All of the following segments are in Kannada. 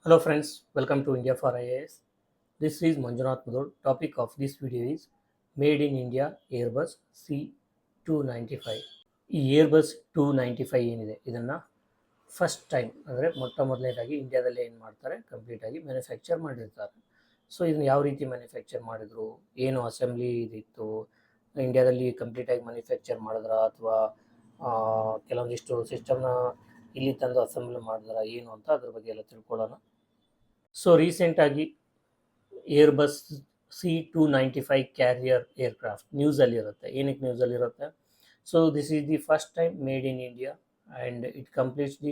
Hello friends, welcome to India for IAS. This is Manjunath Mudhol. Topic of this video is Made in India Airbus C295. ಈ ಏರ್ಬಸ್ 295 ಏನಿದೆ ಇದನ್ನು ಫಸ್ಟ್ ಟೈಮ್ ಅಂದರೆ ಮೊದಲನೇದಾಗಿ ಇಂಡಿಯಾದಲ್ಲಿ ಏನು ಮಾಡ್ತಾರೆ ಕಂಪ್ಲೀಟಾಗಿ ಮ್ಯಾನುಫ್ಯಾಕ್ಚರ್ ಮಾಡಿರ್ತಾರೆ. ಸೊ ಇದನ್ನು ಯಾವ ರೀತಿ ಮ್ಯಾನುಫ್ಯಾಕ್ಚರ್ ಮಾಡಿದ್ರು, ಏನು ಅಸೆಂಬ್ಲಿ ಇದಿತ್ತು, ಇಂಡಿಯಾದಲ್ಲಿ ಕಂಪ್ಲೀಟಾಗಿ ಮ್ಯಾನುಫ್ಯಾಕ್ಚರ್ ಮಾಡಿದ್ರ ಅಥವಾ ಕೆಲವೊಂದಿಷ್ಟು ಸಿಸ್ಟಮ್ನ ಇಲ್ಲಿ ತಂದು ಅಸೆಂಬ್ಲಿ ಮಾಡಿದ್ರ ಏನು ಅಂತ ಅದ್ರ ಬಗ್ಗೆ ಎಲ್ಲ ತಿಳ್ಕೊಳ್ಳೋಣ. ಸೊ ರೀಸೆಂಟಾಗಿ ಏರ್ಬಸ್ C295 ಕ್ಯಾರಿಯರ್ ಏರ್ಕ್ರಾಫ್ಟ್ ನ್ಯೂಸಲ್ಲಿರುತ್ತೆ. ಏನಕ್ಕೆ ನ್ಯೂಸಲ್ಲಿರುತ್ತೆ? So this is the first time made in India and it completes the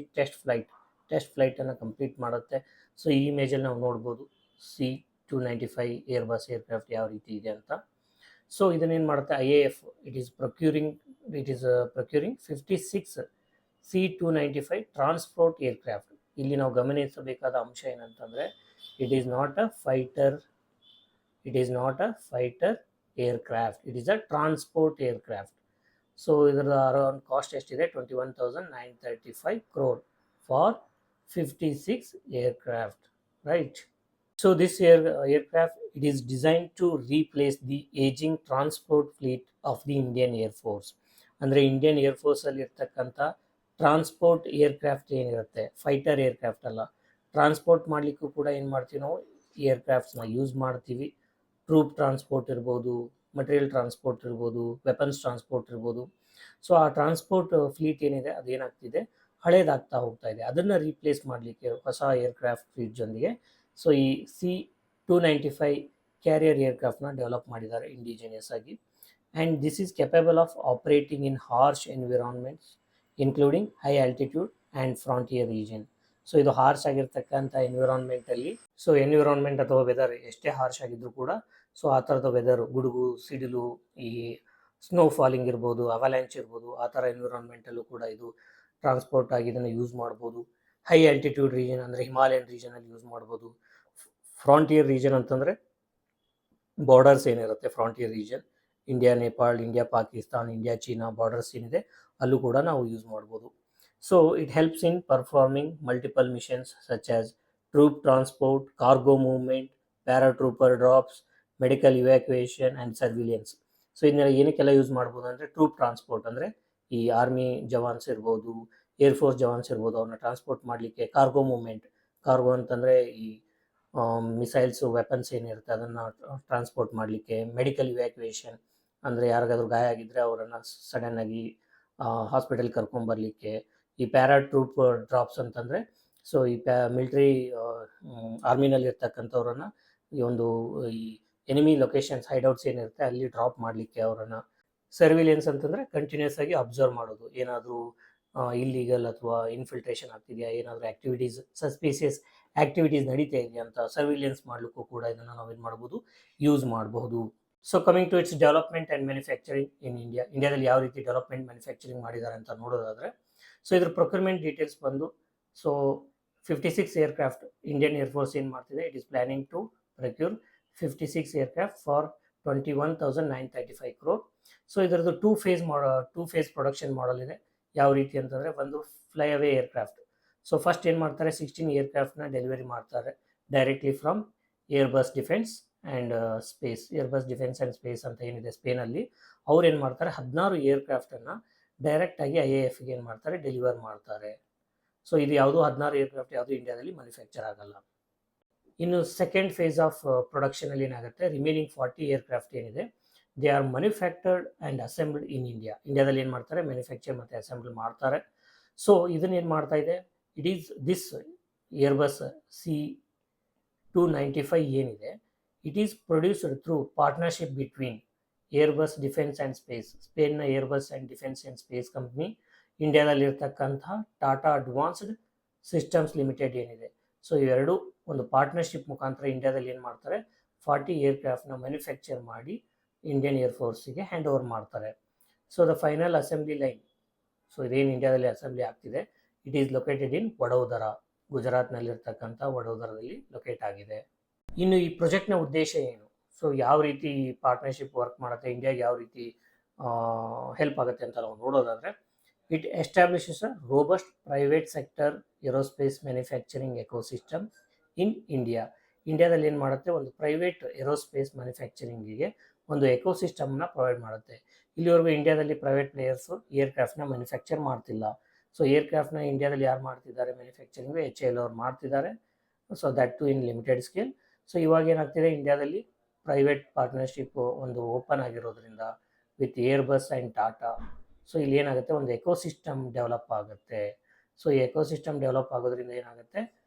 test ಫ್ಲೈಟನ್ನು ಕಂಪ್ಲೀಟ್ ಮಾಡುತ್ತೆ. ಸೊ ಈ ಇಮೇಜಲ್ಲಿ ನಾವು ನೋಡ್ಬೋದು C295 ಏರ್ಬಸ್ ಏರ್ಕ್ರಾಫ್ಟ್ ಯಾವ ರೀತಿ ಇದೆ ಅಂತ. ಸೊ ಇದನ್ನೇನು ಮಾಡುತ್ತೆ IAF, it is procuring 56 C295 transport aircraft. ಇಲ್ಲಿ ನಾವು ಗಮನಿಸಬೇಕಾದ ಅಂಶ ಏನಂತಂದರೆ it is not a fighter aircraft, it is a transport aircraft. So ಇದರ ಅರೌಂಡ್ ಕಾಸ್ಟ್ ಎಷ್ಟಿದೆ? 21,935 crore for 56 aircraft, right? So this aircraft, it is designed to replace the aging transport fleet of the Indian Air Force. ಅಂದರೆ ಇಂಡಿಯನ್ ಏರ್ ಫೋರ್ಸಲ್ಲಿ ಇರ್ತಕ್ಕಂಥ ಟ್ರಾನ್ಸ್ಪೋರ್ಟ್ ಏರ್ಕ್ರಾಫ್ಟ್ ಏನಿರುತ್ತೆ, ಫೈಟರ್ ಏರ್ಕ್ರಾಫ್ಟ್ ಅಲ್ಲ, ಟ್ರಾನ್ಸ್ಪೋರ್ಟ್ ಮಾಡಲಿಕ್ಕೂ ಕೂಡ ಏನು ಮಾಡ್ತೀವಿ ನಾವು, ಏರ್ಕ್ರಾಫ್ಟ್ಸ್ನ ಯೂಸ್ ಮಾಡ್ತೀವಿ. ಟ್ರೂಪ್ ಟ್ರಾನ್ಸ್ಪೋರ್ಟ್ ಇರ್ಬೋದು, ಮಟೀರಿಯಲ್ ಟ್ರಾನ್ಸ್ಪೋರ್ಟ್ ಇರ್ಬೋದು, ವೆಪನ್ಸ್ ಟ್ರಾನ್ಸ್ಪೋರ್ಟ್ ಇರ್ಬೋದು. ಸೊ ಆ ಟ್ರಾನ್ಸ್ಪೋರ್ಟ್ ಫ್ಲೀಟ್ ಏನಿದೆ ಅದೇನಾಗ್ತಿದೆ, ಹಳೇದಾಗ್ತಾ ಹೋಗ್ತಾ ಇದೆ. ಅದನ್ನು ರೀಪ್ಲೇಸ್ ಮಾಡಲಿಕ್ಕೆ ಹೊಸ ಏರ್ಕ್ರಾಫ್ಟ್ ಫ್ಲೀಟ್ ಜೊತೆಗೆ ಸೊ ಈ C295 ಕ್ಯಾರಿಯರ್ ಏರ್ಕ್ರಾಫ್ಟ್ನ ಡೆವಲಪ್ ಮಾಡಿದ್ದಾರೆ ಇಂಡಿಜಿನಿಯಸ್ ಆಗಿ. And this is capable of operating in harsh environments including high altitude and frontier region. So ಇದು ಹಾರ್ಶ್ ಆಗಿರ್ತಕ್ಕಂಥ ಎನ್ವಿರಾನ್ಮೆಂಟಲ್ಲಿ, ಸೊ ಎನ್ವಿರಾನ್ಮೆಂಟ್ ಅಥವಾ ವೆದರ್ ಎಷ್ಟೇ ಹಾರ್ಶ್ ಆಗಿದ್ರೂ ಕೂಡ ಸೊ ಆ ಥರದ ವೆದರ್, ಗುಡುಗು ಸಿಡಿಲು, ಈ ಸ್ನೋ ಫಾಲಿಂಗ್ ಇರ್ಬೋದು, ಅವಲ್ಯಾಂಚ್ ಇರ್ಬೋದು, ಆ ಥರ ಎನ್ವಿರಾನ್ಮೆಂಟಲ್ಲೂ ಕೂಡ ಇದು ಟ್ರಾನ್ಸ್ಪೋರ್ಟ್ ಆಗಿ ಇದನ್ನು ಯೂಸ್ ಮಾಡ್ಬೋದು. ಹೈ ಆಲ್ಟಿಟ್ಯೂಡ್ ರೀಜನ್ ಅಂದರೆ ಹಿಮಾಲಯನ್ ರೀಜನಲ್ಲಿ ಯೂಸ್ ಮಾಡ್ಬೋದು. ಫ್ರಾಂಟಿಯರ್ ರೀಜನ್ ಅಂತಂದರೆ ಬಾರ್ಡರ್ಸ್ ಏನಿರುತ್ತೆ, frontier region India Nepal, India Pakistan, India China borders ಏನಿದೆ ಅಲ್ಲೂ ಕೂಡ ನಾವು ಯೂಸ್ ಮಾಡ್ಬೋದು. So it helps in performing multiple missions such as troop transport, cargo movement, paratrooper drops, medical evacuation and surveillance. So ಇದನ್ನೆಲ್ಲ ಏನಕ್ಕೆಲ್ಲ ಯೂಸ್ ಮಾಡ್ಬೋದು ಅಂದರೆ ಟ್ರೂಪ್ ಟ್ರಾನ್ಸ್ಪೋರ್ಟ್ ಅಂದರೆ ಈ ಆರ್ಮಿ ಜವಾನ್ಸ್ ಇರ್ಬೋದು, ಏರ್ಫೋರ್ಸ್ ಜವಾನ್ಸ್ ಇರ್ಬೋದು, ಅವ್ರನ್ನ ಟ್ರಾನ್ಸ್ಪೋರ್ಟ್ ಮಾಡಲಿಕ್ಕೆ. ಕಾರ್ಗೋ ಮೂವ್ಮೆಂಟ್, ಕಾರ್ಗೋ ಅಂತಂದರೆ ಈ ಮಿಸೈಲ್ಸು, ವೆಪನ್ಸ್ ಏನಿರುತ್ತೆ ಅದನ್ನು ಟ್ರಾನ್ಸ್ಪೋರ್ಟ್ ಮಾಡಲಿಕ್ಕೆ. ಮೆಡಿಕಲ್ ಇವ್ಯಾಕ್ಯುಯೇಷನ್ ಅಂದರೆ ಯಾರಿಗಾದ್ರೂ ಗಾಯ ಆಗಿದ್ದರೆ ಅವರನ್ನು ಸಡನ್ನಾಗಿ ಹಾಸ್ಪಿಟಲ್ ಕರ್ಕೊಂಬರಲಿಕ್ಕೆ. ಈ ಪ್ಯಾರಾಟ್ರೂಪ್ ಡ್ರಾಪ್ಸ್ ಅಂತಂದರೆ ಸೊ ಈ ಮಿಲ್ಟ್ರಿ ಆರ್ಮಿನಲ್ಲಿ ಇರ್ತಕ್ಕಂಥವ್ರನ್ನು ಈ ಎನಿಮಿ ಲೊಕೇಶನ್ಸ್, ಹೈಡೌಟ್ಸ್ ಏನಿರುತ್ತೆ ಅಲ್ಲಿ ಡ್ರಾಪ್ ಮಾಡಲಿಕ್ಕೆ ಅವರನ್ನು. ಸರ್ವಿಲಿಯನ್ಸ್ ಅಂತಂದರೆ ಕಂಟಿನ್ಯೂಸ್ ಆಗಿ ಅಬ್ಸರ್ವ್ ಮಾಡೋದು, ಏನಾದರೂ ಇಲ್ಲೀಗಲ್ ಅಥವಾ ಇನ್ಫಿಲ್ಟ್ರೇಷನ್ ಆಗ್ತಿದೆಯಾ, ಏನಾದರೂ ಆ್ಯಕ್ಟಿವಿಟೀಸ್, ಸಸ್ಪೀಸಿಯಸ್ ಆ್ಯಕ್ಟಿವಿಟೀಸ್ ನಡೀತಾ ಇದೆಯಾ ಅಂತ ಸರ್ವಿಲಿಯನ್ಸ್ ಮಾಡಲಿಕ್ಕೂ ಕೂಡ ಇದನ್ನು ನಾವೇನು ಮಾಡ್ಬೋದು, ಯೂಸ್ ಮಾಡಬಹುದು. So coming to its development and manufacturing in ಇಂಡಿಯಾದಲ್ಲಿ ಯಾವ ರೀತಿ ಡೆವಲಪ್ಮೆಂಟ್ ಮ್ಯಾನುಫ್ಯಾಕ್ಚರಿಂಗ್ ಮಾಡಿದ್ದಾರೆ ಅಂತ ನೋಡೋದಾದರೆ, ಸೊ ಇದ್ರ ಪ್ರೊಕ್ಯೂರ್ಮೆಂಟ್ ಡೀಟೇಲ್ಸ್ ಬಂದು, ಸೊ 56 ಏರ್ಕ್ರಾಫ್ಟ್ ಇಂಡಿಯನ್ ಏರ್ಫೋರ್ಸ್ ಏನು ಮಾಡ್ತಿದೆ, it is planning to procure 56 aircraft for 21,935 crore. So ಇದರದ್ದು ಟೂ ಫೇಸ್ ಪ್ರೊಡಕ್ಷನ್ ಮಾಡಲ್ ಇದೆ. ಯಾವ ರೀತಿ ಅಂತಂದರೆ, ಒಂದು fly away aircraft. So first ಏನು ಮಾಡ್ತಾರೆ, 16 ಏರ್ಕ್ರಾಫ್ಟ್ನ ಡೆಲಿವರಿ ಮಾಡ್ತಾರೆ directly from Airbus defence and space. Airbus defence and space ಅಂತ ಏನಿದೆ ಸ್ಪೇನಲ್ಲಿ, ಅವ್ರು ಏನು ಮಾಡ್ತಾರೆ, 16 ಏರ್ಕ್ರಾಫ್ಟನ್ನು ಡೈರೆಕ್ಟಾಗಿ IAFಗೆ ಏನು ಮಾಡ್ತಾರೆ, ಡೆಲಿವರ್ ಮಾಡ್ತಾರೆ. ಸೊ ಇದು ಯಾವುದು 16 ಏರ್ಕ್ರಾಫ್ಟ್ ಯಾವುದು ಇಂಡಿಯಾದಲ್ಲಿ ಮ್ಯಾನುಫ್ಯಾಕ್ಚರ್ ಆಗಲ್ಲ. ಇನ್ನು ಸೆಕೆಂಡ್ ಫೇಸ್ ಆಫ್ ಪ್ರೊಡಕ್ಷನಲ್ಲಿ ಏನಾಗುತ್ತೆ, ರಿಮೈನಿಂಗ್ 40 ಏರ್ಕ್ರಾಫ್ಟ್ ಏನಿದೆ, they are manufactured and assembled in India. ಇಂಡಿಯಾದಲ್ಲಿ ಏನು ಮಾಡ್ತಾರೆ, ಮ್ಯಾನುಫ್ಯಾಕ್ಚರ್ ಮತ್ತು ಅಸೆಂಬಲ್ ಮಾಡ್ತಾರೆ. ಸೊ ಇದನ್ನೇನು ಮಾಡ್ತಾ ಇದೆ, it is this Airbus C295 ಏನಿದೆ, it is produced through partnership between Airbus defence and space, ಸ್ಪೇನ್ನ Airbus and defence and space company, ಇಂಡಿಯಾದಲ್ಲಿರ್ತಕ್ಕಂಥ ಟಾಟಾ ಅಡ್ವಾನ್ಸ್ಡ್ ಸಿಸ್ಟಮ್ಸ್ ಲಿಮಿಟೆಡ್ ಏನಿದೆ. ಸೊ ಇವೆರಡು ಒಂದು ಪಾರ್ಟ್ನರ್ಶಿಪ್ ಮುಖಾಂತರ ಇಂಡಿಯಾದಲ್ಲಿ ಏನು ಮಾಡ್ತಾರೆ, 40 ಏರ್ಕ್ರಾಫ್ಟ್ನ ಮ್ಯಾನುಫ್ಯಾಕ್ಚರ್ ಮಾಡಿ ಇಂಡಿಯನ್ ಏರ್ಫೋರ್ಸಿಗೆ ಹ್ಯಾಂಡ್ ಓವರ್ ಮಾಡ್ತಾರೆ. So the final assembly line, so ಇದೇನು ಇಂಡಿಯಾದಲ್ಲಿ ಅಸೆಂಬ್ಲಿ ಆಗ್ತಿದೆ, it is located in Vadodara, ಗುಜರಾತ್ನಲ್ಲಿರ್ತಕ್ಕಂಥ ವಡೋದರದಲ್ಲಿ ಲೊಕೇಟ್ ಆಗಿದೆ. ಇನ್ನು ಈ ಪ್ರಾಜೆಕ್ಟ್ನ ಉದ್ದೇಶ ಏನು, ಸೊ ಯಾವ ರೀತಿ ಪಾರ್ಟ್ನರ್ಶಿಪ್ ವರ್ಕ್ ಮಾಡುತ್ತೆ, ಇಂಡಿಯಾಗೆ ಯಾವ ರೀತಿ ಹೆಲ್ಪ್ ಆಗುತ್ತೆ ಅಂತ ನಾವು ನೋಡೋದಾದರೆ, it establishes a robust private sector aerospace manufacturing ecosystem in ಇಂಡಿಯಾದಲ್ಲಿ ಏನು ಮಾಡುತ್ತೆ, ಒಂದು ಪ್ರೈವೇಟ್ ಏರೋಸ್ಪೇಸ್ ಮ್ಯಾನುಫ್ಯಾಕ್ಚರಿಂಗಿಗೆ ಒಂದು ಎಕೋಸಿಸ್ಟಮ್ನ ಪ್ರೊವೈಡ್ ಮಾಡುತ್ತೆ. ಇಲ್ಲಿವರೆಗೂ ಇಂಡಿಯಾದಲ್ಲಿ ಪ್ರೈವೇಟ್ ಪ್ಲೇಯರ್ಸು ಏರ್ಕ್ರಾಫ್ಟ್ನ ಮ್ಯಾನುಫ್ಯಾಕ್ಚರ್ ಮಾಡ್ತಿಲ್ಲ. ಸೊ ಏರ್ಕ್ರಾಫ್ಟ್ನ ಇಂಡಿಯಾದಲ್ಲಿ ಯಾರು ಮಾಡ್ತಿದ್ದಾರೆ ಮ್ಯಾನುಫ್ಯಾಕ್ಚರಿಂಗು, HAL ಅವ್ರು ಮಾಡ್ತಿದ್ದಾರೆ. So that too in limited scale. So ಇವಾಗ ಏನಾಗ್ತಿದೆ, ಇಂಡಿಯಾದಲ್ಲಿ ಪ್ರೈವೇಟ್ ಪಾರ್ಟ್ನರ್ಶಿಪ್ ಒಂದು ಓಪನ್ ಆಗಿರೋದ್ರಿಂದ with Airbus and Tata, so ಇಲ್ಲಿ ಏನಾಗುತ್ತೆ, ಒಂದು ಎಕೋಸಿಸ್ಟಮ್ ಡೆವಲಪ್ ಆಗುತ್ತೆ. ಸೊ ಈ ಎಕೋಸಿಸ್ಟಮ್ ಡೆವಲಪ್ ಆಗೋದ್ರಿಂದ ಏನಾಗುತ್ತೆ,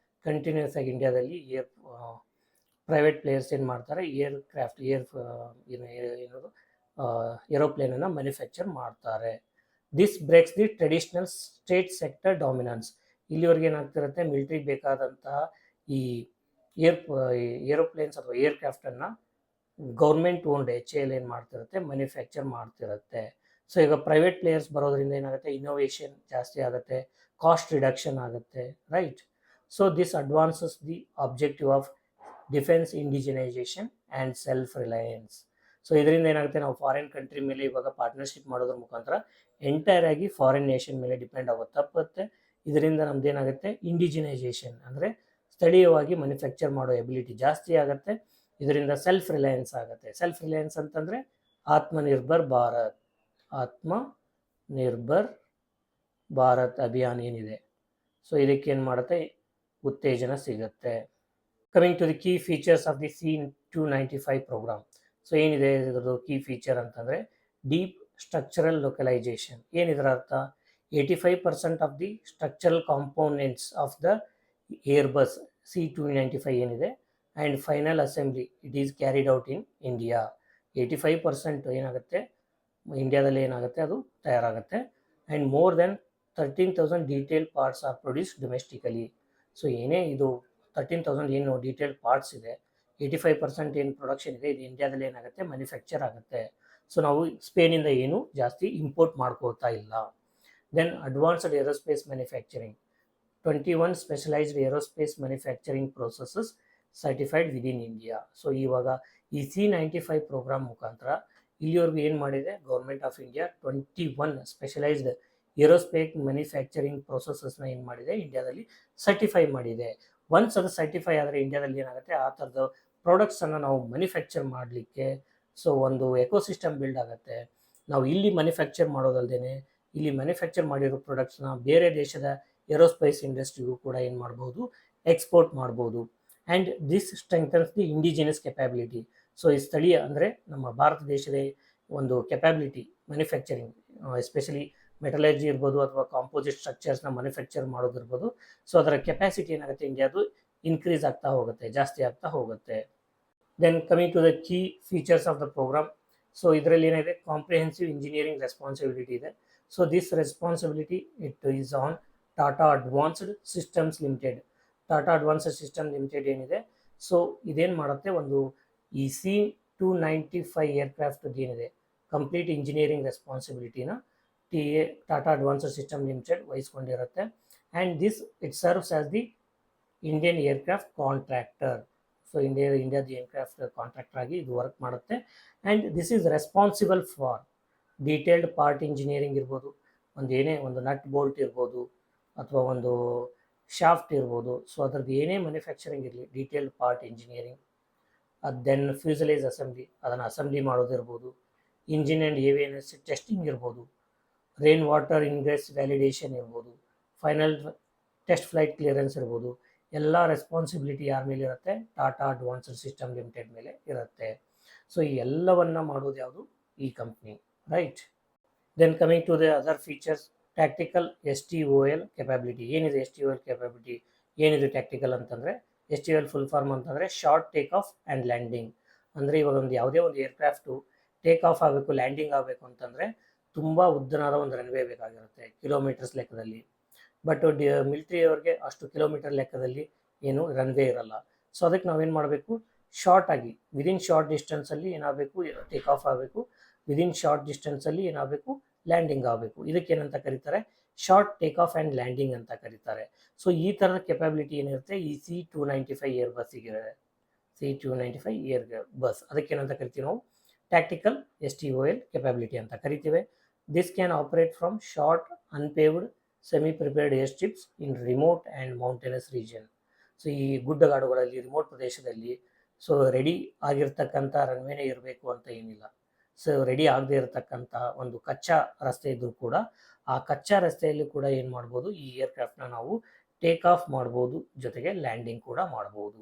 ಕಂಟಿನ್ಯೂಸ್ ಆಗಿ ಇಂಡಿಯಾದಲ್ಲಿ ಪ್ರೈವೇಟ್ ಪ್ಲೇಯರ್ಸ್ ಏನು ಮಾಡ್ತಾರೆ, ಏನದು ಏರೋಪ್ಲೇನನ್ನು ಮ್ಯಾನುಫ್ಯಾಕ್ಚರ್ ಮಾಡ್ತಾರೆ. This breaks the traditional state sector dominance. ಇಲ್ಲಿವರೆಗೆ ಏನಾಗ್ತಿರುತ್ತೆ, ಮಿಲಿಟ್ರಿಗೆ ಬೇಕಾದಂತಹ ಈ ಏರೋಪ್ಲೇನ್ಸ್ ಅಥವಾ ಏರ್ಕ್ರಾಫ್ಟನ್ನು ಗೌರ್ಮೆಂಟ್ ಓನ್ಡ್ HAL ಏನು ಮಾಡ್ತಿರುತ್ತೆ, ಮ್ಯಾನುಫ್ಯಾಕ್ಚರ್ ಮಾಡ್ತಿರುತ್ತೆ. ಸೊ ಈಗ ಪ್ರೈವೇಟ್ ಪ್ಲೇಯರ್ಸ್ ಬರೋದ್ರಿಂದ ಏನಾಗುತ್ತೆ, ಇನೋವೇಷನ್ ಜಾಸ್ತಿ ಆಗುತ್ತೆ, ಕಾಸ್ಟ್ ರಿಡಕ್ಷನ್ ಆಗುತ್ತೆ, right. So this advances the objective of defence indigenisation and self Reliance. So ಇದರಿಂದ ಏನಾಗುತ್ತೆ, ನಾವು ಫಾರಿನ್ ಕಂಟ್ರಿ ಮೇಲೆ ಇವಾಗ ಪಾರ್ಟ್ನರ್ಶಿಪ್ ಮಾಡೋದ್ರ ಮುಖಾಂತರ ಎಂಟೈರ್ ಆಗಿ ಫಾರಿನ್ ನೇಷನ್ ಮೇಲೆ ಡಿಪೆಂಡ್ ಆಗೋದು ತಪ್ಪುತ್ತೆ. ಇದರಿಂದ ನಮ್ದೇನಾಗುತ್ತೆ, ಇಂಡಿಜಿನೈಸೇಷನ್ ಅಂದರೆ ಸ್ಥಳೀಯವಾಗಿ ಮ್ಯಾನುಫ್ಯಾಕ್ಚರ್ ಮಾಡೋ ಎಬಿಲಿಟಿ ಜಾಸ್ತಿ ಆಗುತ್ತೆ. ಇದರಿಂದ ಸೆಲ್ಫ್ ರಿಲಯನ್ಸ್ ಆಗುತ್ತೆ. ಸೆಲ್ಫ್ ರಿಲಯನ್ಸ್ ಅಂತಂದರೆ ಆತ್ಮನಿರ್ಭರ್ ಭಾರತ್ ಅಭಿಯಾನ ಏನಿದೆ, ಸೊ ಇದಕ್ಕೇನು ಮಾಡುತ್ತೆ, ಉತ್ತೇಜನ ಸಿಗುತ್ತೆ. Coming to the key features of the C-295 programme. So ಏನಿದೆ ಇದರದ್ದು ಕೀ ಫೀಚರ್ ಅಂತಂದರೆ ಡೀಪ್ ಸ್ಟ್ರಕ್ಚರಲ್ ಲೊಕಲೈಜೇಷನ್. ಏನಿದರ ಅರ್ಥ, 85% of the structural components of the Airbus C-295 ಏನಿದೆ and final assembly it is carried out in India. 85% ಏನಾಗುತ್ತೆ, ಇಂಡಿಯಾದಲ್ಲಿ ಏನಾಗುತ್ತೆ, ಅದು ತಯಾರಾಗುತ್ತೆ. And more then 13,000 detail parts are produce domestically. So ಏನೇ ಇದು 13,000 ಏನು ಡೀಟೇಲ್ ಪಾರ್ಟ್ಸ್ ಇದೆ, 85% ಏನು ಪ್ರೊಡಕ್ಷನ್ ಇದೆ, ಇದು ಇಂಡಿಯಾದಲ್ಲಿ ಏನಾಗುತ್ತೆ, ಮ್ಯಾನುಫ್ಯಾಕ್ಚರ್ ಆಗುತ್ತೆ. ಸೊ ನಾವು ಸ್ಪೇನಿಂದ ಏನು ಜಾಸ್ತಿ ಇಂಪೋರ್ಟ್ ಮಾಡ್ಕೋತಾ ಇಲ್ಲ. Then advanced aerospace manufacturing, 21 specialised aerospace manufacturing processes certified within India. So ಇವಾಗ ಈ C-95 ಪ್ರೋಗ್ರಾಮ್ ಮುಖಾಂತರ ಇಲ್ಲಿವರೆಗೂ ಏನು ಮಾಡಿದೆ, government of India 21 specialised aerospace manufacturing ಪ್ರೊಸೆಸಸ್ನ ಏನು ಮಾಡಿದೆ, ಇಂಡಿಯಾದಲ್ಲಿ ಸರ್ಟಿಫೈ ಮಾಡಿದೆ. ಒನ್ಸ್ ಅದು ಸರ್ಟಿಫೈ ಆದರೆ ಇಂಡಿಯಾದಲ್ಲಿ ಏನಾಗುತ್ತೆ, ಆ ಥರದ ಪ್ರಾಡಕ್ಟ್ಸನ್ನು ನಾವು ಮ್ಯಾನುಫ್ಯಾಕ್ಚರ್ ಮಾಡಲಿಕ್ಕೆ ಸೊ ಒಂದು ಎಕೋಸಿಸ್ಟಮ್ ಬಿಲ್ಡ್ ಆಗುತ್ತೆ. ನಾವು ಇಲ್ಲಿ ಮ್ಯಾನುಫ್ಯಾಕ್ಚರ್ ಮಾಡೋದಲ್ಲದೆ ಇಲ್ಲಿ ಮ್ಯಾನುಫ್ಯಾಕ್ಚರ್ ಮಾಡಿರೋ ಪ್ರಾಡಕ್ಟ್ಸ್ನ ಬೇರೆ ದೇಶದ ಏರೋಸ್ಪೇಸ್ ಇಂಡಸ್ಟ್ರಿಗೂ ಕೂಡ ಏನು ಮಾಡ್ಬೋದು, ಎಕ್ಸ್ಪೋರ್ಟ್ ಮಾಡ್ಬೋದು. And this strengthens the indigenous capability. So ಈ ಸ್ಥಳೀಯ ಅಂದರೆ ನಮ್ಮ ಭಾರತ ದೇಶದ ಒಂದು ಕೆಪಾಬಿಲಿಟಿ ಮ್ಯಾನುಫ್ಯಾಕ್ಚರಿಂಗ್, ಎಸ್ಪೆಷಲಿ ಮೆಟಲರ್ಜಿ ಇರ್ಬೋದು ಅಥವಾ ಕಾಂಪೋಸಿಟ್ ಸ್ಟ್ರಕ್ಚರ್ಸ್ನ ಮ್ಯಾನುಫ್ಯಾಕ್ಚರ್ ಮಾಡೋದಿರ್ಬೋದು. ಸೊ ಅದರ ಕೆಪಾಸಿಟಿ ಏನಾಗುತ್ತೆ, ಇಂಡಿಯಾದು ಇನ್ಕ್ರೀಸ್ ಆಗ್ತಾ ಹೋಗುತ್ತೆ, ಜಾಸ್ತಿ ಆಗ್ತಾ ಹೋಗುತ್ತೆ. Then coming to the key features of the programme. So ಇದರಲ್ಲಿ ಏನಿದೆ, ಕಾಂಪ್ರಿಹೆನ್ಸಿವ್ ಇಂಜಿನಿಯರಿಂಗ್ ರೆಸ್ಪಾನ್ಸಿಬಿಲಿಟಿ ಇದೆ. So this responsibility it is on Tata advanced systems limited. Tata advanced system limited ಏನಿದೆ, ಸೊ ಇದೇನು ಮಾಡುತ್ತೆ, ಒಂದು ಈ C-295 ಏರ್ಕ್ರಾಫ್ಟ್ ಏನಿದೆ ಕಂಪ್ಲೀಟ್ ಇಂಜಿನಿಯರಿಂಗ್ ರೆಸ್ಪಾನ್ಸಿಬಿಲಿಟಿನ ಟಾಟಾ ಅಡ್ವಾನ್ಸ್ಡ್ ಸಿಸ್ಟಮ್ ಲಿಮಿಟೆಡ್ ವಹಿಸ್ಕೊಂಡಿರುತ್ತೆ. And this it serves as the Indian aircraft contractor. So ಇಂಡಿಯಾದ ಏರ್ಕ್ರಾಫ್ಟ್ ಕಾಂಟ್ರಾಕ್ಟರ್ ಆಗಿ ಇದು ವರ್ಕ್ ಮಾಡುತ್ತೆ. And this is responsible for detailed part engineering ಇರ್ಬೋದು, ಒಂದು ನಟ್ ಬೋಲ್ಟ್ ಇರ್ಬೋದು ಅಥವಾ ಒಂದು ಶಾಫ್ಟ್ ಇರ್ಬೋದು. ಸೊ ಅದ್ರದ್ದು ಏನೇ ಮ್ಯಾನುಫ್ಯಾಕ್ಚರಿಂಗ್ ಇರಲಿ, detailed part engineering. Then fuselage assembly, ಅದನ್ನು ಅಸೆಂಬ್ಲಿ ಮಾಡೋದಿರ್ಬೋದು, ಇಂಜಿನ್ ಆ್ಯಂಡ್ AVNS ಟೆಸ್ಟಿಂಗ್ ಇರ್ಬೋದು, ರೈನ್ ವಾಟರ್ ಇನ್ಗ್ರೆಸ್ ವ್ಯಾಲಿಡೇಷನ್ ಇರ್ಬೋದು, ಫೈನಲ್ ಟೆಸ್ಟ್ ಫ್ಲೈಟ್ ಕ್ಲಿಯರೆನ್ಸ್ ಇರ್ಬೋದು. ಎಲ್ಲ ರೆಸ್ಪಾನ್ಸಿಬಿಲಿಟಿ ಯಾರ ಮೇಲೆ ಇರುತ್ತೆ, ಟಾಟಾ ಅಡ್ವಾನ್ಸ್ಡ್ ಸಿಸ್ಟಮ್ ಲಿಮಿಟೆಡ್ ಮೇಲೆ ಇರುತ್ತೆ. ಸೊ ಈ ಎಲ್ಲವನ್ನು ಮಾಡೋದು ಯಾವುದು, ಈ company, right. Then coming to the other features, tactical STOL capability. ಏನಿದೆ STOL ಕೆಪಾಬಿಲಿಟಿ, ಏನಿದೆ ಟ್ಯಾಕ್ಟಿಕಲ್ ಅಂತಂದರೆ, STOL ಫುಲ್ ಫಾರ್ಮ್ ಅಂತಂದರೆ short take off and landing. ಅಂದರೆ ಇವಾಗ ಯಾವುದೇ ಒಂದು ಏರ್ಕ್ರಾಫ್ಟು ಟೇಕ್ ಆಫ್ ಆಗಬೇಕು, ಲ್ಯಾಂಡಿಂಗ್ ಆಗಬೇಕು ಅಂತಂದರೆ ತುಂಬ ಉದ್ದನಾದ ಒಂದು ರನ್ವೇ ಬೇಕಾಗಿರುತ್ತೆ, ಕಿಲೋಮೀಟರ್ಸ್ ಲೆಕ್ಕದಲ್ಲಿ. ಬಟ್ ಮಿಲಿಟ್ರಿಯವ್ರಿಗೆ ಅಷ್ಟು ಕಿಲೋಮೀಟರ್ ಲೆಕ್ಕದಲ್ಲಿ ಏನು ರನ್ವೇ ಇರಲ್ಲ. ಸೊ ಅದಕ್ಕೆ ನಾವೇನು ಮಾಡಬೇಕು, ಶಾರ್ಟ್ ಆಗಿ ವಿದಿನ್ ಶಾರ್ಟ್ ಡಿಸ್ಟೆನ್ಸಲ್ಲಿ ಏನಾಗಬೇಕು, ಟೇಕ್ ಆಫ್ ಆಗಬೇಕು, ವಿದಿನ್ ಶಾರ್ಟ್ ಡಿಸ್ಟೆನ್ಸಲ್ಲಿ ಏನಾಗಬೇಕು, ಲ್ಯಾಂಡಿಂಗ್ ಆಗಬೇಕು. ಇದಕ್ಕೇನಂತ ಕರೀತಾರೆ, short take off and landing ಅಂತ ಕರೀತಾರೆ. ಸೊ ಈ ಥರದ ಕೆಪಾಬಿಲಿಟಿ ಏನಿರುತ್ತೆ ಈ C-295 ಏರ್ ಬಸ್ಸಿಗೆ, C-295 ಏರ್ ಬಸ್, ಅದಕ್ಕೇನಂತ ಕರಿತೀವಿ ನಾವು, ಟ್ಯಾಕ್ಟಿಕಲ್ STOL ಕೆಪಾಬಿಲಿಟಿ ಅಂತ ಕರಿತೀವಿ. This can operate from short unpaved semi prepared air strips in remote and mountainous region. So ಈ ಗುಡ್ಡಗಾಡುಗಳಲ್ಲಿ, ರಿಮೋಟ್ ಪ್ರದೇಶದಲ್ಲಿ ಸೊ ರೆಡಿ ಆಗಿರ್ತಕ್ಕಂಥ ರನ್ವೇನೇ ಇರಬೇಕು ಅಂತ ಏನಿಲ್ಲ. ಸೊ ರೆಡಿ ಆಗದೆ ಇರತಕ್ಕಂಥ ಒಂದು ಕಚ್ಚಾ ರಸ್ತೆ ಇದ್ದರೂ ಕೂಡ ಆ ಕಚ್ಚಾ ರಸ್ತೆಯಲ್ಲಿ ಕೂಡ ಏನು ಮಾಡ್ಬೋದು, ಈ ಏರ್ಕ್ರಾಫ್ಟ್ನ ನಾವು ಟೇಕ್ ಆಫ್ ಮಾಡ್ಬೋದು, ಜೊತೆಗೆ ಲ್ಯಾಂಡಿಂಗ್ ಕೂಡ ಮಾಡ್ಬೋದು.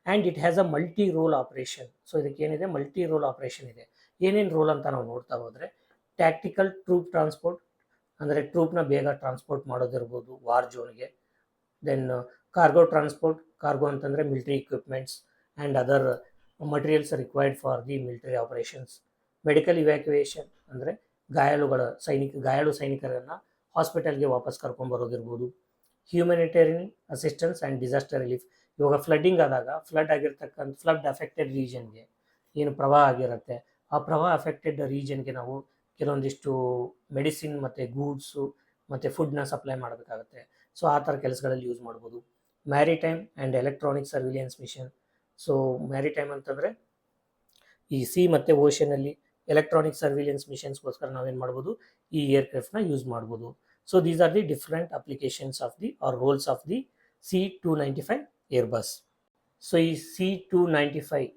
And it has a multi role operation. So ಇದಕ್ಕೇನಿದೆ, ಮಲ್ಟಿ ರೋಲ್ ಆಪರೇಷನ್ ಇದೆ. ಏನೇನು ರೋಲ್ ಅಂತ ನಾವು ನೋಡ್ತಾ ಹೋದರೆ, ಟ್ಯಾಕ್ಟಿಕಲ್ ಟ್ರೂಪ್ ಟ್ರಾನ್ಸ್ಪೋರ್ಟ್, ಅಂದರೆ ಟ್ರೂಪ್ನ ಬೇಗ ಟ್ರಾನ್ಸ್ಪೋರ್ಟ್ ಮಾಡೋದಿರ್ಬೋದು ವಾರ್ ಝೋನ್ಗೆ. ದೆನ್ ಕಾರ್ಗೋ ಟ್ರಾನ್ಸ್ಪೋರ್ಟ್, ಕಾರ್ಗೋ ಅಂತಂದರೆ military equipments and other materials required for the military operations. Medical evacuation, ಅಂದರೆ ಗಾಯಾಳು ಸೈನಿಕರನ್ನು ಹಾಸ್ಪಿಟಲ್ಗೆ ವಾಪಸ್ ಕರ್ಕೊಂಡ್ಬರೋದಿರ್ಬೋದು. Humanitarian assistance and disaster relief. ಇವಾಗ ಫ್ಲಡ್ಡಿಂಗ್ ಆದಾಗ ಫ್ಲಡ್ ಅಫೆಕ್ಟೆಡ್ ರೀಜನ್ಗೆ, ಏನು ಪ್ರವಾಹ ಆಗಿರುತ್ತೆ, ಆ ಪ್ರವಾಹ ಅಫೆಕ್ಟೆಡ್ ರೀಜನ್ಗೆ ನಾವು ಕೆಲವೊಂದಿಷ್ಟು ಮೆಡಿಸಿನ್ ಮತ್ತು ಗೂಡ್ಸು ಮತ್ತು ಫುಡ್ನ ಸಪ್ಲೈ ಮಾಡಬೇಕಾಗುತ್ತೆ. ಸೊ ಆ ಥರ ಕೆಲಸಗಳಲ್ಲಿ ಯೂಸ್ ಮಾಡ್ಬೋದು. Maritime and electronic surveillance mission. So maritime ಅಂತಂದರೆ ಈ ಸಿ ಮತ್ತು ಓಷನಲ್ಲಿ ಎಲೆಕ್ಟ್ರಾನಿಕ್ ಸರ್ವಿಲಿಯನ್ಸ್ ಮಿಷನ್ಸ್ಗೋಸ್ಕರ ನಾವೇನು ಮಾಡ್ಬೋದು, ಈ ಏರ್ಕ್ರಾಫ್ಟ್ನ ಯೂಸ್ ಮಾಡ್ಬೋದು. So these are the different applications of the are roles of the C-295 Airbus. So ಈ C-295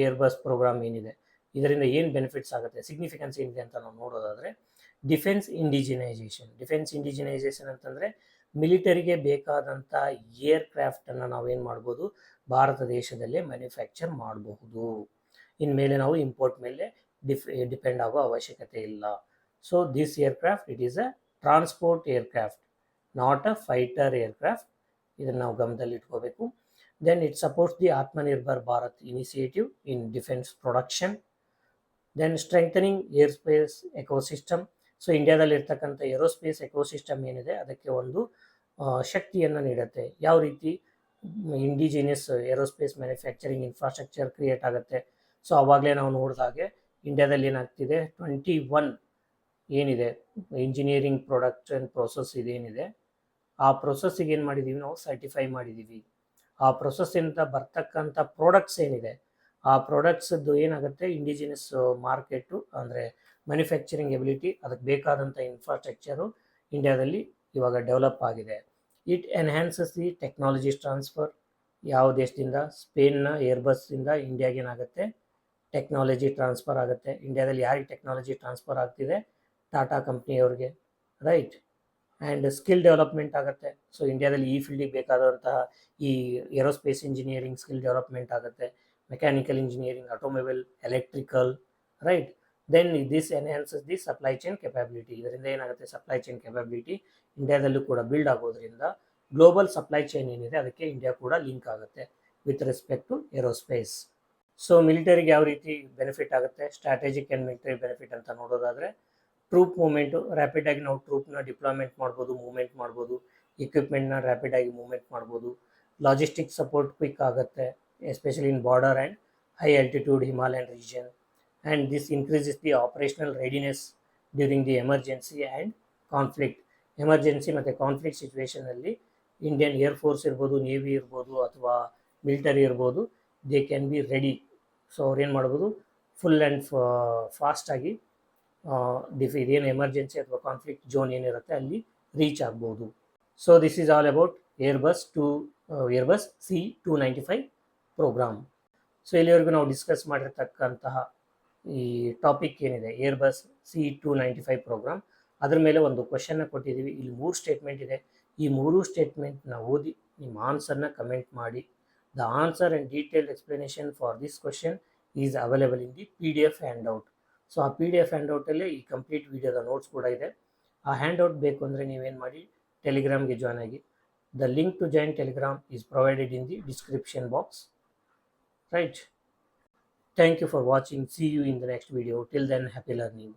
ಏರ್ಬಸ್ ಪ್ರೋಗ್ರಾಮ್ ಏನಿದೆ, ಇದರಿಂದ ಏನು ಬೆನಿಫಿಟ್ಸ್ ಆಗುತ್ತೆ, ಸಿಗ್ನಿಫಿಕೆನ್ಸ್ ಏನಿದೆ ಅಂತ ನಾವು ನೋಡೋದಾದರೆ, ಡಿಫೆನ್ಸ್ ಇಂಡಿಜಿನೈಸೇಷನ್ ಅಂತಂದರೆ ಮಿಲಿಟರಿಗೆ ಬೇಕಾದಂಥ ಏರ್ಕ್ರಾಫ್ಟನ್ನು ನಾವೇನು ಮಾಡ್ಬೋದು, ಭಾರತ ದೇಶದಲ್ಲೇ ಮ್ಯಾನುಫ್ಯಾಕ್ಚರ್ ಮಾಡಬಹುದು. ಇನ್ಮೇಲೆ ನಾವು ಇಂಪೋರ್ಟ್ ಮೇಲೆ ಡಿಪೆಂಡ್ ಆಗೋ ಅವಶ್ಯಕತೆ ಇಲ್ಲ. So this aircraft it is a transport aircraft, not a fighter aircraft. ಇದನ್ನು ನಾವು ಗಮನದಲ್ಲಿ ಇಟ್ಕೋಬೇಕು. Then it supports the Atmanirbhar Bharat initiative in defence production. Then strengthening airspace ecosystem. So ಇಂಡಿಯಾದಲ್ಲಿರ್ತಕ್ಕಂಥ ಏರೋಸ್ಪೇಸ್ ಎಕೋಸಿಸ್ಟಮ್ ಏನಿದೆ ಅದಕ್ಕೆ ಒಂದು ಶಕ್ತಿಯನ್ನು ನೀಡುತ್ತೆ. ಯಾವ ರೀತಿ indigenous aerospace manufacturing infrastructure create ಆಗುತ್ತೆ. ಸೊ ಆವಾಗಲೇ ನಾವು ನೋಡಿದಾಗೆ ಇಂಡಿಯಾದಲ್ಲಿ ಏನಾಗ್ತಿದೆ, 21 ಏನಿದೆ ಇಂಜಿನಿಯರಿಂಗ್ ಪ್ರೊಡಕ್ಷನ್ ಪ್ರೋಸೆಸ್ ಇದೇನಿದೆ, ಆ ಪ್ರೊಸೆಸ್ಸಿಗೆ ಏನು ಮಾಡಿದ್ದೀವಿ, ನಾವು ಸರ್ಟಿಫೈ ಮಾಡಿದ್ದೀವಿ. ಆ ಪ್ರೊಸೆಸ್ಸಿಂದ ಬರ್ತಕ್ಕಂಥ ಪ್ರಾಡಕ್ಟ್ಸ್ ಏನಿದೆ, ಆ ಪ್ರಾಡಕ್ಟ್ಸದ್ದು ಏನಾಗುತ್ತೆ, ಇಂಡಿಜಿನಸ್ ಮಾರ್ಕೆಟು ಅಂದರೆ ಮ್ಯಾನುಫ್ಯಾಕ್ಚರಿಂಗ್ ಎಬಿಲಿಟಿ, ಅದಕ್ಕೆ ಬೇಕಾದಂಥ ಇನ್ಫ್ರಾಸ್ಟ್ರಕ್ಚರು ಇಂಡಿಯಾದಲ್ಲಿ ಇವಾಗ ಡೆವಲಪ್ ಆಗಿದೆ. It enhances the technologies transfer. ಯಾವ ದೇಶದಿಂದ, ಸ್ಪೇನ್ನ ಏರ್ಬಸ್ಸಿಂದ ಇಂಡಿಯಾಗೆ ಏನಾಗುತ್ತೆ, ಟೆಕ್ನಾಲಜಿ ಟ್ರಾನ್ಸ್ಫರ್ ಆಗುತ್ತೆ. ಇಂಡಿಯಾದಲ್ಲಿ ಯಾರಿಗೆ ಟೆಕ್ನಾಲಜಿ ಟ್ರಾನ್ಸ್ಫರ್ ಆಗ್ತಿದೆ, ಟಾಟಾ ಕಂಪ್ನಿಯವ್ರಿಗೆ, ರೈಟ್. ಆ್ಯಂಡ್ ಸ್ಕಿಲ್ ಡೆವಲಪ್ಮೆಂಟ್ ಆಗುತ್ತೆ. ಸೊ ಇಂಡಿಯಾದಲ್ಲಿ ಈ ಫೀಲ್ಡಿಗೆ ಬೇಕಾದಂತಹ ಈ ಏರೋಸ್ಪೇಸ್ ಇಂಜಿನಿಯರಿಂಗ್ ಸ್ಕಿಲ್ ಡೆವಲಪ್ಮೆಂಟ್ ಆಗುತ್ತೆ, mechanical engineering, automobile, electrical, right. Then this enhances the supply chain capability. ಇದರಿಂದ ಏನಾಗುತ್ತೆ, ಸಪ್ಲೈ ಚೈನ್ ಕೆಪಾಬಿಲಿಟಿ ಇಂಡಿಯಾದಲ್ಲೂ ಕೂಡ ಬಿಲ್ಡ್ ಆಗೋದ್ರಿಂದ ಗ್ಲೋಬಲ್ ಸಪ್ಲೈ ಚೈನ್ ಏನಿದೆ ಅದಕ್ಕೆ ಇಂಡಿಯಾ ಕೂಡ ಲಿಂಕ್ ಆಗುತ್ತೆ with respect to aerospace. So ಮಿಲಿಟರಿಗೆ ಯಾವ ರೀತಿ ಬೆನಿಫಿಟ್ ಆಗುತ್ತೆ, ಸ್ಟ್ರಾಟಜಿಕ್ ಆ್ಯಂಡ್ ಮಿಲಿಟರಿ ಬೆನಿಫಿಟ್ ಅಂತ ನೋಡೋದಾದರೆ, ಟ್ರೂಪ್ ಮೂವ್ಮೆಂಟು, ರ್ಯಾಪಿಡಾಗಿ ನಾವು ಟ್ರೂಪ್ನ ಡಿಪ್ಲಾಯ್ಮೆಂಟ್ ಮಾಡ್ಬೋದು, ಮೂವ್ಮೆಂಟ್ ಮಾಡ್ಬೋದು, ಇಕ್ವಿಪ್ಮೆಂಟ್ನ ರ್ಯಾಪಿಡಾಗಿ ಮೂವ್ಮೆಂಟ್ ಮಾಡ್ಬೋದು. ಲಾಜಿಸ್ಟಿಕ್ ಸಪೋರ್ಟ್ ಕ್ವಿಕ್ ಆಗುತ್ತೆ, especially in border and high altitude Himalayan region. And this increases the operational readiness during the emergency and conflict. Emergency ಮತ್ತು ಕಾನ್ಫ್ಲಿಕ್ಟ್ ಸಿಚುವೇಷನಲ್ಲಿ ಇಂಡಿಯನ್ ಏರ್ಫೋರ್ಸ್ ಇರ್ಬೋದು, ನೇವಿ ಇರ್ಬೋದು, ಅಥವಾ ಮಿಲಿಟರಿ ಇರ್ಬೋದು, they can be ready. So ಅವ್ರೇನು ಮಾಡ್ಬೋದು, ಫುಲ್ ಆ್ಯಂಡ್ ಫಾಸ್ಟಾಗಿ ಇದೇನು ಎಮರ್ಜೆನ್ಸಿ ಅಥವಾ ಕಾನ್ಫ್ಲಿಕ್ಟ್ ಝೋನ್ ಏನಿರುತ್ತೆ ಅಲ್ಲಿ ರೀಚ್ ಆಗ್ಬೋದು. So this is all about Airbus C-295 programme. So ಇಲ್ಲಿವರೆಗೂ ನಾವು ಡಿಸ್ಕಸ್ ಮಾಡಿರ್ತಕ್ಕಂತಹ ಈ ಟಾಪಿಕ್ ಏನಿದೆ, ಏರ್ಬಸ್ C-295 ಪ್ರೋಗ್ರಾಮ್, ಅದ್ರ ಮೇಲೆ ಒಂದು ಕ್ವೆಶನ್ನ ಕೊಟ್ಟಿದ್ದೀವಿ. ಇಲ್ಲಿ 3 ಸ್ಟೇಟ್ಮೆಂಟ್ ಇದೆ. ಈ 3 ಸ್ಟೇಟ್ಮೆಂಟ್ನ ಓದಿ ನಿಮ್ಮ ಆನ್ಸರ್ನ ಕಮೆಂಟ್ ಮಾಡಿ. The answer and detailed explanation for this question is available in the PDF handout. So ಆ PDF ಹ್ಯಾಂಡ್ಔಟಲ್ಲೇ ಈ ಕಂಪ್ಲೀಟ್ ವೀಡಿಯೋದ ನೋಟ್ಸ್ ಕೂಡ ಇದೆ. ಆ ಹ್ಯಾಂಡ್ಔಟ್ ಬೇಕು ಅಂದರೆ ನೀವೇನು ಮಾಡಿ, ಟೆಲಿಗ್ರಾಮ್ಗೆ ಜಾಯ್ನ್ ಆಗಿ. The link to join Telegram is provided in the description box, right. Thank you for watching. See you in the next video. Till then, happy learning.